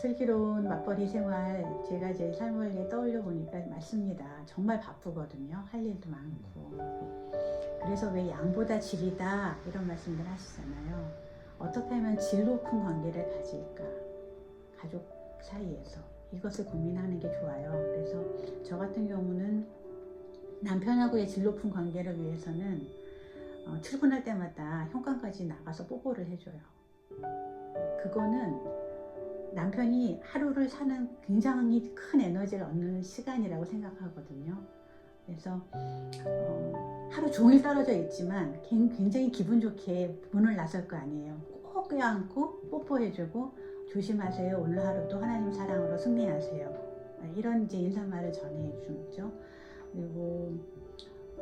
슬기로운 맞벌이 생활 제가 제 삶을 떠올려 보니까 맞습니다. 정말 바쁘거든요. 할 일도 많고. 그래서 왜 양보다 질이다 이런 말씀들 하시잖아요. 어떻게 하면 질 높은 관계를 가질까? 가족 사이에서 이것을 고민하는 게 좋아요. 그래서 저 같은 경우는 남편하고의 질 높은 관계를 위해서는 출근할 때마다 현관까지 나가서 뽀뽀를 해줘요. 그거는 남편이 하루를 사는 굉장히 큰 에너지를 얻는 시간이라고 생각하거든요. 그래서 하루 종일 떨어져 있지만 굉장히 기분 좋게 문을 나설 거 아니에요. 꼭 껴안고 뽀뽀해주고 조심하세요. 오늘 하루도 하나님 사랑으로 승리하세요. 이런 이제 인사말을 전해주죠. 그리고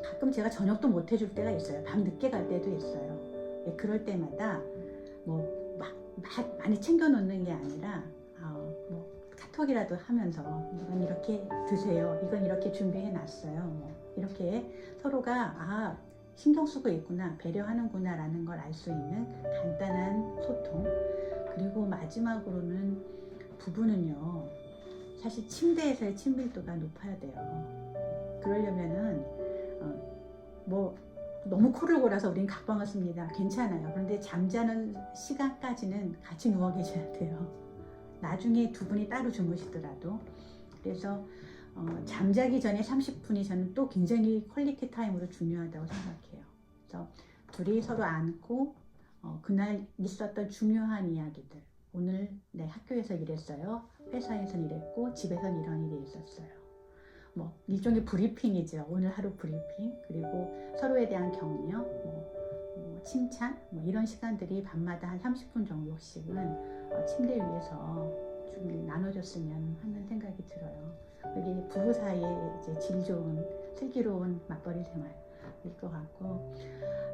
가끔 제가 저녁도 못 해줄 때가 있어요. 밤 늦게 갈 때도 있어요. 그럴 때마다 많이 챙겨 놓는 게 아니라 카톡이라도 하면서 이건 이렇게 드세요. 이건 이렇게 준비해 놨어요. 이렇게 서로가 신경 쓰고 있구나, 배려하는구나 라는 걸 알 수 있는 간단한 소통. 그리고 마지막으로는 부부는요, 사실 침대에서의 친밀도가 높아야 돼요. 그러려면은 너무 코를 골아서 우린 각방을 씁니다. 괜찮아요. 그런데 잠자는 시간까지는 같이 누워 계셔야 돼요. 나중에 두 분이 따로 주무시더라도. 그래서 잠자기 전에 30분이 저는 또 굉장히 퀄리티 타임으로 중요하다고 생각해요. 그래서 둘이 서로 안고 그날 있었던 중요한 이야기들. 오늘 학교에서 이랬어요. 회사에서 이랬고 집에서는 이런 일이 있었어요. 일종의 브리핑이죠. 오늘 하루 브리핑. 그리고 서로에 대한 격려, 칭찬, 이런 시간들이 밤마다 한 30분 정도씩은 침대 위에서 좀 나눠줬으면 하는 생각이 들어요. 여기 부부 사이에 이제 질 좋은, 슬기로운 맞벌이 생활일 것 같고,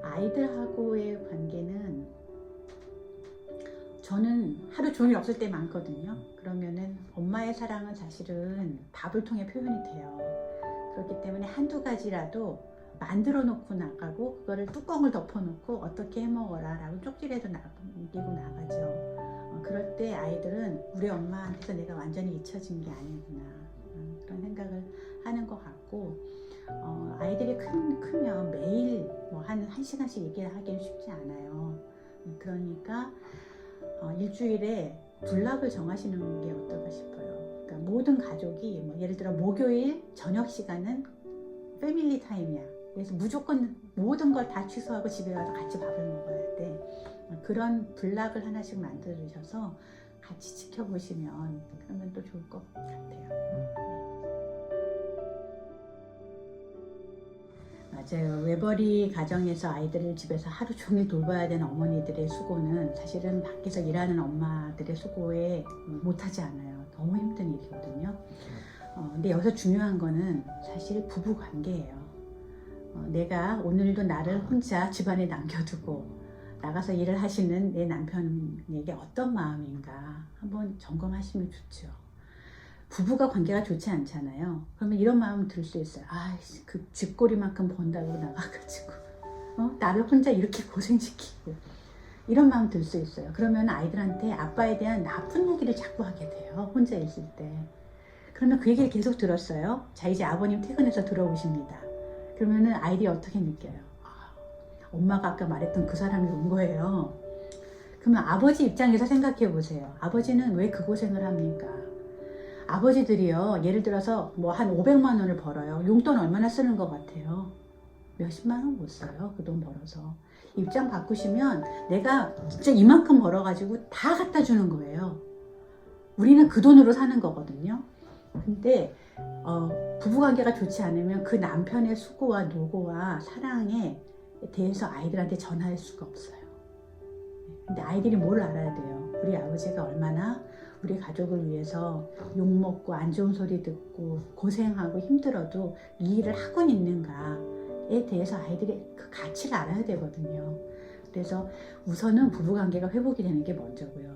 아이들하고의 관계는 저는 하루 종일 없을 때 많거든요. 그러면은 엄마의 사랑은 사실은 밥을 통해 표현이 돼요. 그렇기 때문에 한두 가지라도 만들어 놓고 나가고 그거를 뚜껑을 덮어 놓고 어떻게 해 먹어라 라고 쪽지라도 남기고 나가죠. 그럴 때 아이들은 우리 엄마한테서 내가 완전히 잊혀진 게 아니구나, 그런 생각을 하는 것 같고, 아이들이 크면 매일 한 1시간씩 얘기를 하기는 쉽지 않아요. 그러니까 일주일에 블락을 정하시는 게 어떨까 싶어요. 그러니까 모든 가족이 예를 들어 목요일 저녁 시간은 패밀리 타임이야. 그래서 무조건 모든 걸 다 취소하고 집에 가서 같이 밥을 먹어야 돼. 그런 블락을 하나씩 만들으셔서 같이 지켜보시면 그러면 또 좋을 것 같아요. 맞아요. 외벌이 가정에서 아이들을 집에서 하루 종일 돌봐야 되는 어머니들의 수고는 사실은 밖에서 일하는 엄마들의 수고에 못하지 않아요. 너무 힘든 일이거든요. 근데 여기서 중요한 거는 사실 부부 관계예요. 내가 오늘도 나를 혼자 집안에 남겨두고 나가서 일을 하시는 내 남편에게 어떤 마음인가 한번 점검하시면 좋죠. 부부가 관계가 좋지 않잖아요. 그러면 이런 마음 들 수 있어요. 그 쥐꼬리만큼 번다고 나가가지고 나를 혼자 이렇게 고생시키고, 이런 마음 들 수 있어요. 그러면 아이들한테 아빠에 대한 나쁜 얘기를 자꾸 하게 돼요. 혼자 있을 때. 그러면 그 얘기를 계속 들었어요. 자, 이제 아버님 퇴근해서 들어오십니다. 그러면은 아이들이 어떻게 느껴요? 엄마가 아까 말했던 그 사람이 온 거예요. 그러면 아버지 입장에서 생각해 보세요. 아버지는 왜 그 고생을 합니까? 아버지들이요, 예를 들어서 한 500만 원을 벌어요. 용돈 얼마나 쓰는 것 같아요? 몇십만 원 못 써요. 그 돈 벌어서. 입장 바꾸시면 내가 진짜 이만큼 벌어가지고 다 갖다 주는 거예요. 우리는 그 돈으로 사는 거거든요. 근데 부부관계가 좋지 않으면 그 남편의 수고와 노고와 사랑에 대해서 아이들한테 전할 수가 없어요. 근데 아이들이 뭘 알아야 돼요? 우리 아버지가 얼마나 우리 가족을 위해서 욕먹고 안 좋은 소리 듣고 고생하고 힘들어도 이 일을 하고 있는가에 대해서 아이들이 그 가치를 알아야 되거든요. 그래서 우선은 부부관계가 회복이 되는 게 먼저고요.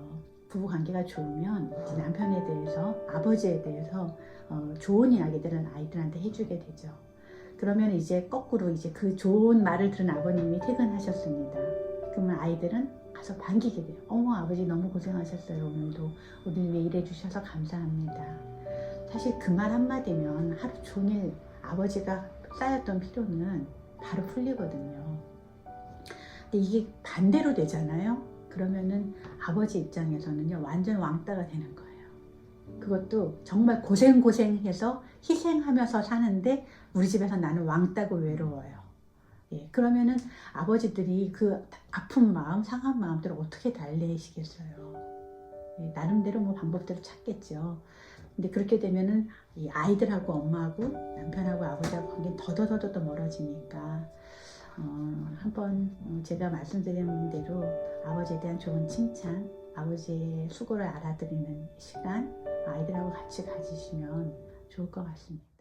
부부관계가 좋으면 남편에 대해서, 아버지에 대해서 좋은 이야기들은 아이들한테 해주게 되죠. 그러면 이제 거꾸로 이제 그 좋은 말을 들은 아버님이 퇴근하셨습니다. 그러면 아이들은 가서 반기게 돼요. 어머 아버지 너무 고생하셨어요. 오늘도 우리 위해 일해 주셔서 감사합니다. 사실 그 말 한마디면 하루 종일 아버지가 쌓였던 피로는 바로 풀리거든요. 근데 이게 반대로 되잖아요. 그러면은 아버지 입장에서는요 완전 왕따가 되는 거예요. 그것도 정말 고생해서 희생하면서 사는데 우리 집에서 나는 왕따고 외로워요. 예, 그러면은 아버지들이 그 아픈 마음, 상한 마음들을 어떻게 달래시겠어요? 예, 나름대로 뭐 방법들을 찾겠죠. 근데 그렇게 되면은 이 아이들하고 엄마하고 남편하고 아버지하고 관계는 더더더 멀어지니까 한번 제가 말씀드린 대로 아버지에 대한 좋은 칭찬, 아버지의 수고를 알아드리는 시간 아이들하고 같이 가지시면 좋을 것 같습니다.